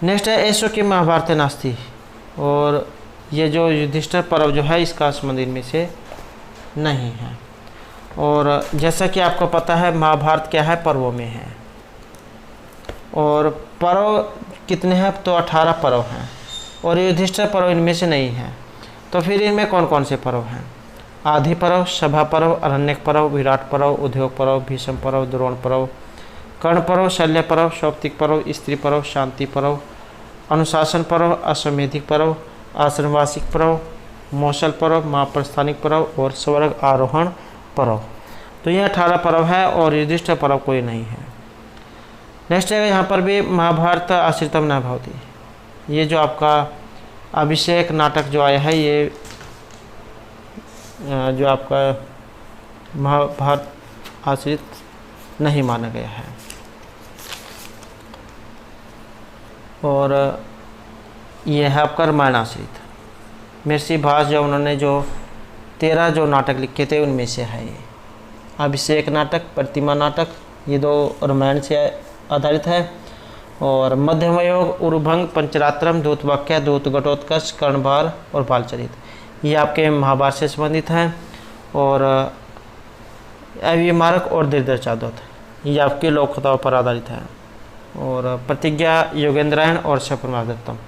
Speaker 1: नेक्स्ट है ऐसो की महाभारत नास्ती, और ये जो युधिष्ठिर पर्व जो है इसका संबंध इनमें से नहीं है। और जैसा कि आपको पता है महाभारत क्या है, पर्वों में है। और पर्व कितने हैं, तो 18 पर्व हैं, और युधिष्ठिर पर्व इनमें से नहीं है। तो फिर इनमें कौन कौन से पर्व हैं? आदि पर्व, सभा पर्व, अरण्यक पर्व, विराट पर्व, उद्योग पर्व, भीष्म पर्व, द्रोण पर्व, कर्ण पर्व, शल्य पर्व, सौप्तिक पर्व, स्त्री पर्व, शांति पर्व, अनुशासन पर्व, अश्वमेधिक पर्व, आश्रमवासिक पर्व, मौसल पर्व, महाप्रस्थानिक पर्व, और स्वर्ग आरोहण पर्व। तो ये 18 पर्व है, और युधिष्ठिर पर्व कोई नहीं है। नेक्स्ट है यहाँ पर भी महाभारत आश्रितम न भवती। ये जो आपका अभिषेक नाटक जो आया है ये जो आपका महाभारत आश्रित नहीं माना गया है। और ये है आपका रामायण आश्रित। महर्षि भास जो उन्होंने जो 13 जो नाटक लिखे थे उनमें से है ये अभिषेक नाटक, प्रतिमा नाटक, ये 2 रामायण से आधारित है। और मध्यमयोग, उर्भंग, पंचरात्रम, दूतवाक्य, दूत घटोत्कच, कर्णभार और बालचरित, ये आपके महाभारत से संबंधित हैं। और अविमारक और दीर्घचादोत, ये आपके लोक कथाओं पर आधारित है। और प्रतिज्ञा, योगेंद्रायण और शपरमादत्तम,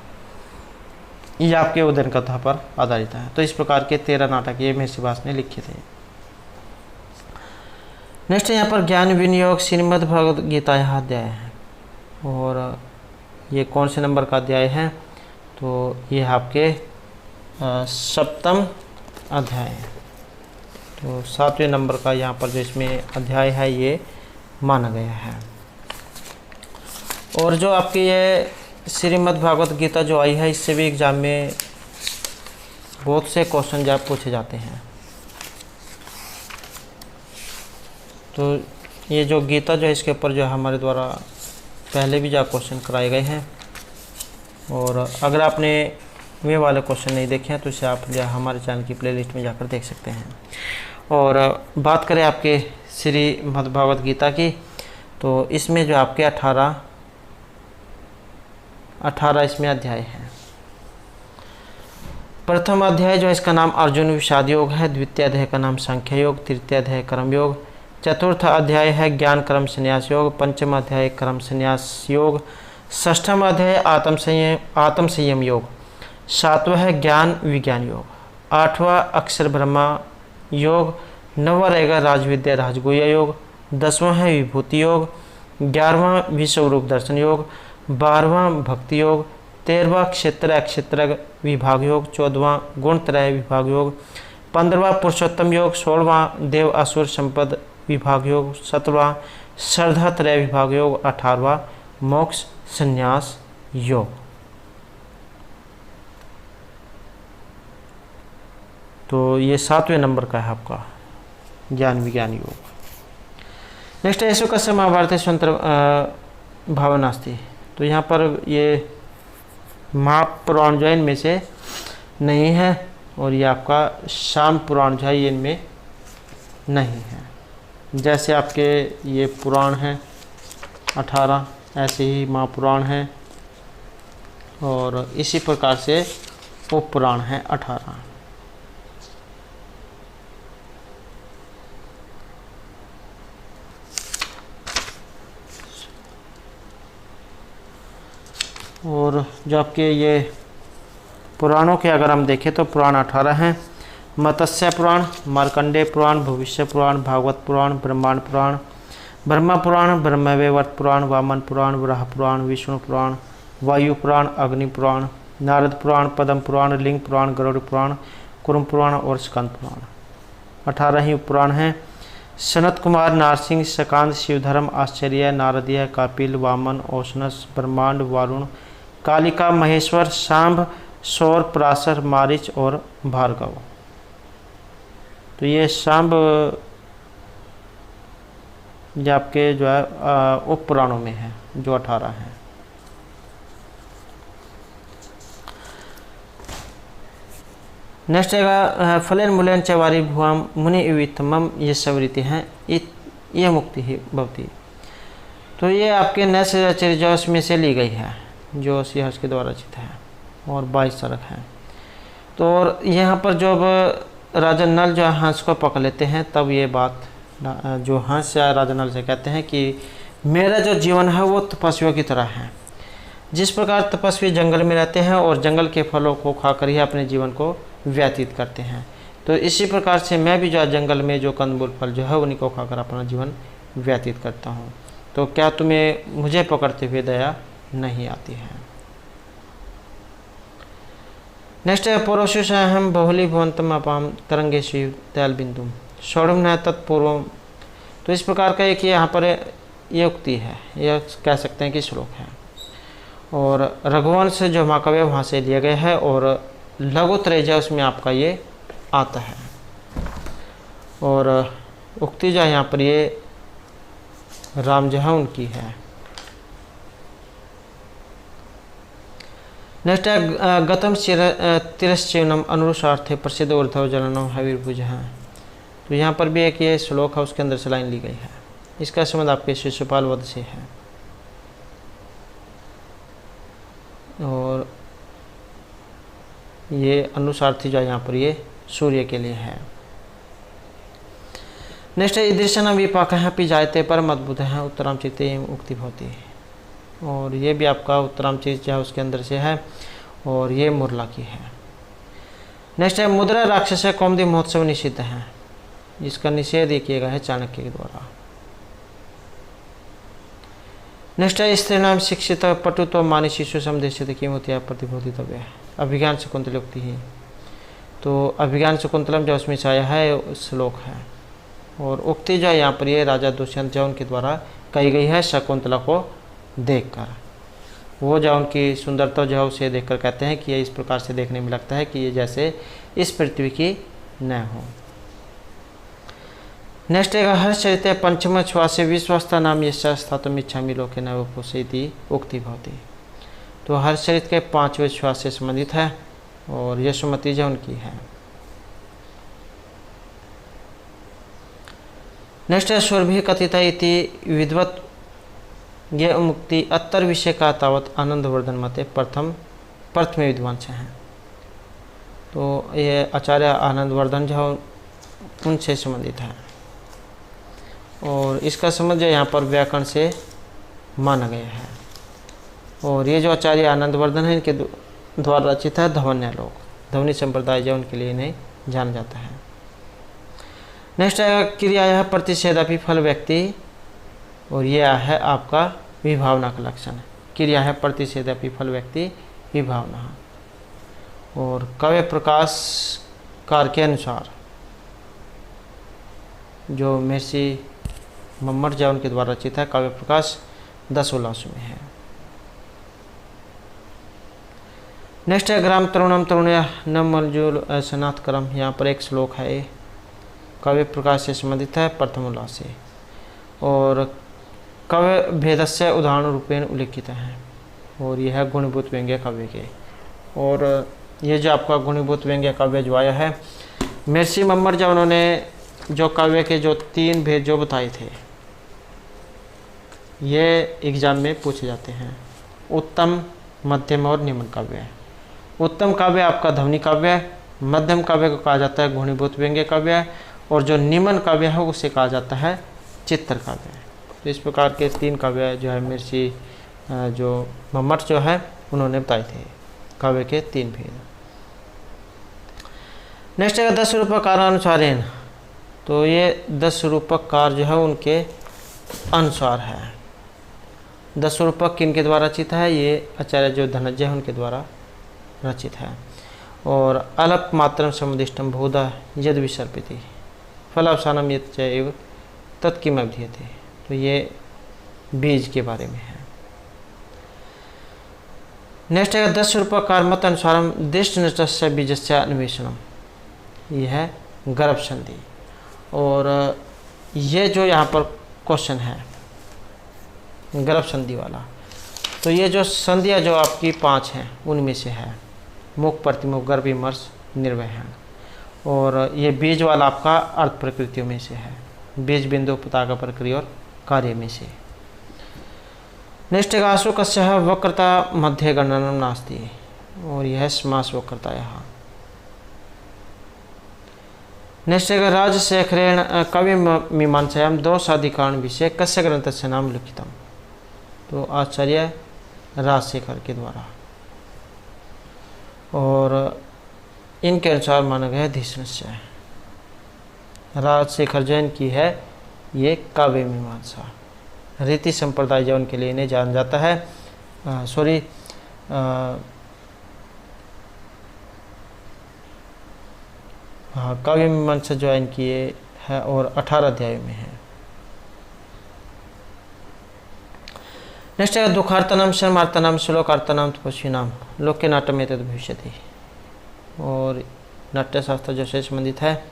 Speaker 1: ये आपके उदयन कथा पर आधारित है। तो इस प्रकार के 13 नाटक ये महर्षि भास ने लिखे थे। नेक्स्ट यहाँ पर ज्ञान विनियोग श्रीमद् भगवद गीता यह अध्याय है। और ये कौन से नंबर का अध्याय है, तो ये आपके 7वां अध्याय है। तो 7वें नंबर का यहाँ पर जो इसमें अध्याय है ये माना गया है। और जो आपकी ये श्रीमद् भागवत गीता जो आई है इससे भी एग्जाम में बहुत से क्वेश्चन जो पूछे जाते हैं। तो ये जो गीता जो है इसके ऊपर जो हमारे द्वारा पहले भी जो क्वेश्चन कराए गए हैं। और अगर आपने वे वाले क्वेश्चन नहीं देखे हैं तो इसे आप जो हमारे चैनल की प्लेलिस्ट में जाकर देख सकते हैं। और बात करें आपके श्रीमद् भगवद गीता की। तो इसमें जो आपके 18 इसमें अध्याय हैं। प्रथम अध्याय जो इसका नाम अर्जुन विषाद योग है, द्वितीय अध्याय का नाम सांख्य योग, तृतीय अध्याय कर्म योग, चतुर्थ अध्याय है ज्ञान कर्म संन्यास योग, पंचम अध्याय कर्म संन्यास योग, षष्ठम अध्याय आत्म संयम योग, सातवां है ज्ञान विज्ञान योग, आठवां अक्षर ब्रह्मा योग, नौवां रहेगा राजविद्या राजगुह्य योग, 10वां है विभूति योग, 11वां विश्वरूप दर्शन योग, 12वां भक्ति योग, 13वां क्षेत्र अक्षेत्र विभाग योग, 14वां गुणत्रय विभाग योग, 15वां पुरुषोत्तम योग, 16वां देव असुर संपद विभाग योग, 17वां श्रद्धा त्रय विभाग योग, 18वां मोक्ष संन्यास योग। तो ये 7वें नंबर का है आपका ज्ञान विज्ञान योग। नेक्स्ट है कस्य महाभारत स्वतंत्र भावनास्ति। तो यहाँ पर ये महापुराण जो है इनमें से नहीं है, और ये आपका शाम पुराण जो है ये इनमें नहीं है। जैसे आपके ये पुराण हैं 18, ऐसे ही महापुराण हैं, और इसी प्रकार से उपपुराण हैं 18। और जो आपके ये पुराणों के अगर हम देखें तो पुराण 18 हैं। मत्स्य पुराण, मार्कंडेय पुराण, भविष्य पुराण, भागवत पुराण, ब्रह्मांड पुराण, ब्रह्मा पुराण, ब्रह्मवैवर्त पुराण, वामन पुराण, वराह पुराण, विष्णु पुराण, वायु पुराण, अग्नि पुराण, नारद पुराण, पद्म पुराण, लिंग पुराण, गरुड़ पुराण, कुर्म पुराण और स्कंद पुराण। 18 ही पुराण हैं। सनत कुमार, नारसिंह, सकांद, शिवधर्म, आश्चर्य, नारदीय, कापिल, वामन, औशनस, ब्रह्मांड, वारुण, कालिका, महेश्वर, सांब, सौर, पराशर, मारिच और भार्गव। तो ये सांब ये आपके जो है उप पुराणों में है, जो 18 हैं। नेक्स्ट है फलेन मूल्यन चवारी भुआम मुनि वितमम, ये सब रीति हैं, ये मुक्ति ही भवती। तो ये आपके नैसचर्यजोस में से ली गई है, जो सिंहर्ष के द्वारा रचित है, और 22 सरक हैं। तो और यहाँ पर जब राजा नल जो हंस को पकड़ लेते हैं, तब ये बात जो हंस या राजा नल से कहते हैं कि मेरा जो जीवन है वो तपस्वियों की तरह है। जिस प्रकार तपस्वी जंगल में रहते हैं और जंगल के फलों को खाकर ही अपने जीवन को व्यतीत करते हैं, तो इसी प्रकार से मैं भी जो जंगल में जो कंदमूल फल जो है उन्हीं को खाकर अपना जीवन व्यतीत करता हूँ। तो क्या तुम्हें मुझे पकड़ते हुए दया नहीं आती है? नेक्स्ट है पौरोषुष हम बहुली भवंतम अपाम तरंगे शिव दयाल बिंदुम षोड़म न तत्पूर्वम। तो इस प्रकार का एक यहाँ पर ये उक्ति है, यह कह सकते हैं कि श्लोक है, और रघुवंश जो महाकाव्य वहाँ से लिया गया है, और लघु त्रैजय उसमें आपका ये आता है। और उक्ति जो है यहाँ पर ये राम जो है उनकी है। नेक्स्ट है गतम तिरश्चैवनम अनुरुषार्थे प्रसिद्ध ऊर्ध्व जननम हविर्भुज है। तो यहाँ पर भी एक ये श्लोक है, उसके अंदर से लाइन ली गई है। इसका संबंध आपके शिशुपाल वध से है, और ये अनुसार्थी जो यहाँ पर ये सूर्य के लिए है। नेक्स्ट है ईदृशन विपाक है पी जायते पर मदबुद्ध है उत्तराम चित्ते उक्ति भवती। और ये भी आपका उत्तराम चीज जो है उसके अंदर से है, और ये मुरला की है। नेक्स्ट है मुद्रा राक्षस कौमुदी महोत्सव निषिद्ध है, जिसका निषेध किया गया है चाणक्य के द्वारा। नेक्स्ट है स्त्रीणाम शिक्षित पटुत्व मानी शिशु समदेशित कीमतिया प्रतिबोधितव्य है अभिज्ञान शकुंतलोक्ति ही। तो अभिज्ञान शकुंतलम जो उसमें से आया है श्लोक है, और उक्ति जो है यहाँ पर ये राजा दुष्यंत जो उनके द्वारा कही गई है शकुंतला को देखकर। वो जो उनकी सुंदरता जो है उसे देखकर कहते हैं कि ये इस प्रकार से देखने में लगता है कि ये जैसे इस पृथ्वी की न हो। नेक्स्ट है हर्षचरिते पंचम श्वासे विश्वस्ता नाम यशास्तम इच्छामि लोके न पोषयति उक्ति भवती। तो हर्षचरित के 5वें श्वास से संबंधित है, और यशोमती जो उनकी है। नेक्स्ट है सुरभि कथित इति विद्वत् ये मुक्ति अत्तर विषय का तावत आनंदवर्धन मते प्रथम विद्वान से हैं। तो ये आचार्य आनंदवर्धन जो उनसे संबंधित है और इसका संबंध यहाँ पर व्याकरण से माना गया है। और ये जो आचार्य आनंदवर्धन है इनके द्वारा रचित है ध्वन्यालोक, ध्वनि संप्रदाय जो उनके लिए इन्हें जाना जाता है। नेक्स्ट है क्रिया है प्रतिषेधपि फल व्यक्ति, और यह है आपका विभावना का लक्षण। क्रिया है प्रतिषेधपि फल व्यक्ति विभावना। और काव्य प्रकाश कार के अनुसार जो महर्षि मम्मट जैन के द्वारा रचित है काव्य प्रकाश 10 उल्लास में है। नेक्स्ट है ग्राम तरुणम तरुण्या न मलजूल सनाथ करम, यहाँ पर एक श्लोक है काव्य प्रकाश से संबंधित है प्रथम उल्लास से। और काव्य भेदस्य उदाहरण रूपेण उल्लिखित हैं, और यह है गुणभूत व्यंग्य काव्य के। और ये जो आपका गुणभूत व्यंग्य काव्य जो आया है महर्षि मम्मट जब उन्होंने जो काव्य के जो 3 भेद जो बताए थे ये एग्जाम में पूछे जाते हैं। उत्तम, मध्यम और निम्न काव्य। उत्तम काव्य आपका ध्वनि काव्य, मध्यम काव्य को कहा जाता है गुणीभूत व्यंग्य काव्य, और जो निम्न काव्य है उसे कहा जाता है चित्र काव्य। तो इस प्रकार के 3 काव्य जो है महर्षि जो मम्मट जो है उन्होंने बताए थे काव्य के 3 भेद। नेक्स्ट है 10 रूपकारानुसारेण, तो ये 10 रूपकार जो है उनके अनुसार है। 10 रूपक किनके द्वारा रचित है? ये आचार्य जो धनंजय है उनके द्वारा रचित है। और अलप मात्रम समुदिष्टम बहुधा यद विसर्पिति फलावसानम यत चैव तत्किमभिधीयते, तो ये बीज के बारे में है। नेक्स्ट है 10 रूपकार मत अनुसारम दृष्टनिष्ठस्य बीजस्य अन्वेषणम, यह है गर्भ संधि। और ये जो यहाँ पर क्वेश्चन है गर्भ संधि वाला, तो ये जो संधियाँ जो आपकी 5 हैं उनमें से है मुख, प्रतिमुख, गर्भ, विमर्श, निर्वहन। और ये बीज वाला आपका अर्थ प्रकृतियों में से है, बीज बिंदु पताका प्रक्रिया और कार्य में से। नेक्स्ट है अशोकस्य वक्रता मध्य गणनम नास्ति, और यह समास वक्रता यहाँ। नेक्स्ट है राजशेखरेण कवि मीमांसायाम दोषाधिकरण विषय कस्य ग्रंथस्य नाम लिखितम, तो आचार्य राजशेखर के द्वारा। और इनके अनुसार माना गया है धीष्णस्य। राजशेखर जैन की है ये काव्य मीमांसा, रीति संप्रदाय जो उनके लिए इन्हें जाना जाता है। काव्य मीमांसा जो है इनकी ये है और 18 अध्यायों में है। नेक्स्ट है दुखार्तनम शर्मार्तनम श्लोकार्तनम तपस्विनाम लोक के नाट्य में तद भविष्यति, और नाट्य शास्त्र जो से संबंधित है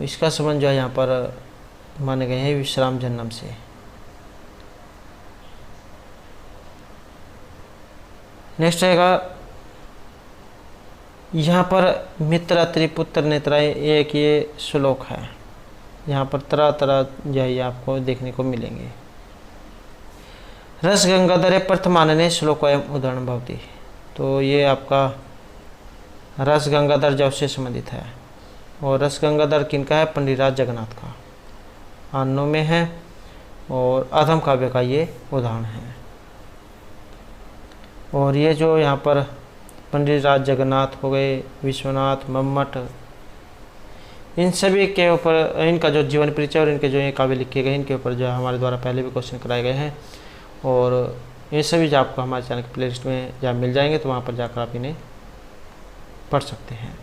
Speaker 1: इसका संबंध जो है यहाँ पर माने गए हैं विश्राम जन्म से। नेक्स्ट रहेगा यहाँ पर मित्र त्रिपुत्र नेत्राय एक ये श्लोक है, यहाँ पर तरह तरह जो है आपको देखने को मिलेंगे। रस गंगाधर प्रथमानने श्लोकोयम उदाहरण भवती, तो ये आपका रस गंगाधर जब से संबंधित है। और रस गंगाधर किनका है? पंडितराज जगन्नाथ का, अन्नों में है और अधम काव्य का ये उदाहरण है। और ये जो यहाँ पर पंडितराज जगन्नाथ हो गए, विश्वनाथ, मम्मट, इन सभी के ऊपर इनका जो जीवन परिचय और इनके जो ये काव्य लिखे गए इनके ऊपर जो हमारे द्वारा पहले भी क्वेश्चन कराए गए हैं। और ये सभी जो आपको हमारे चैनल की प्लेलिस्ट में जब मिल जाएंगे तो वहाँ पर जाकर आप इन्हें पढ़ सकते हैं।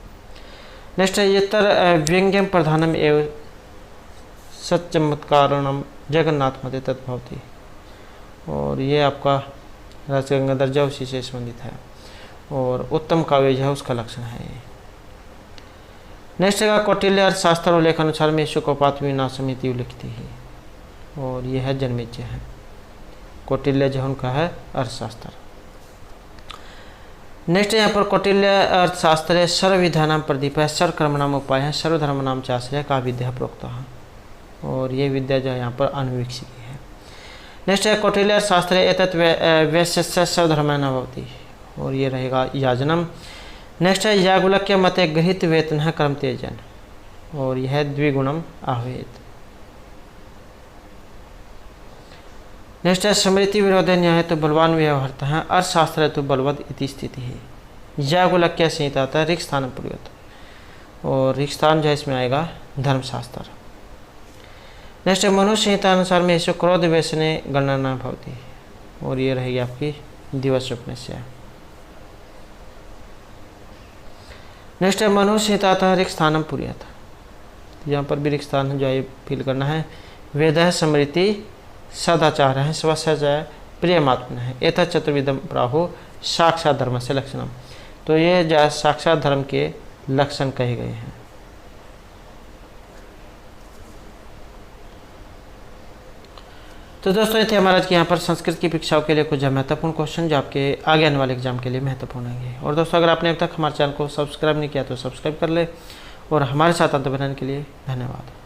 Speaker 1: नेक्स्ट है यत्र व्यंग्यम प्रधानम एवं सच्चमत्कारणम जगन्नाथ मते तद्भवती, और ये आपका रस गंगाधर जो उसी से संबंधित है। और उत्तम काव्य जो है उसका लक्षण है ये। नेक्स्ट है कौटिल्य अर्थशास्त्र उल्लेख अनुसार में शुकोपात विना समिति उल्लिखित है, और यह है जन्मेजय है। कौटिल्य जो उनका है अर्थशास्त्र। नेक्स्ट यहाँ पर कौटिल्य अर्थशास्त्र सर्वविधानाम प्रदीप है, सर्वकर्मणाम उपाय है, सर्वधर्मनाम चाश्रय का विद्या प्रोक्त है, और ये विद्या जो है यहाँ पर अनुवीक्षित है। नेक्स्ट है कौटिल्य अर्थशास्त्र एतत् वैश्य सर्वधर्म न भवति, और ये रहेगा याजनम। नेक्स्ट है याज्ञवल्क्य मते गृहीत वेतन है कर्म तेजन, और यह द्विगुणम आह्वेत। नेक्स्ट है स्मृति विरोध न्याय तो बलवान व्यवहारता है, अर्थशास्त्र तो बलवद इति स्थिति है। याज्ञवल्क्य संहिता आता है ऋक् स्थान पूर्वत, और ऋक् स्थान जो है इसमें आएगा धर्मशास्त्र। नेक्स्ट है मनु संहिता अनुसार में इसको क्रोध व्यसने गणना न भवती, और ये रहेगी आपकी दिवस उपनिषद। नेक्स्ट है मनु संहिता आता है ऋक् स्थानम पूर्वत, यहाँ पर भी ऋक् स्थान जो है फील करना है। वेद है स्मृति सदाचार है, स्वस्य प्रियमात्मन है, एतत् चतुर्विधम प्राहु साक्षात धर्म से लक्षणम, तो ये साक्षात धर्म के लक्षण कहे गए हैं। तो दोस्तों ये थे हमारा आज के यहाँ पर संस्कृत की परीक्षाओं के लिए कुछ महत्वपूर्ण क्वेश्चन जो आपके आगे आने वाले एग्जाम के लिए महत्वपूर्ण है। और दोस्तों अगर आपने अब तक हमारे चैनल को सब्सक्राइब नहीं किया तो सब्सक्राइब कर ले, और हमारे साथ अंत बनाने के लिए धन्यवाद।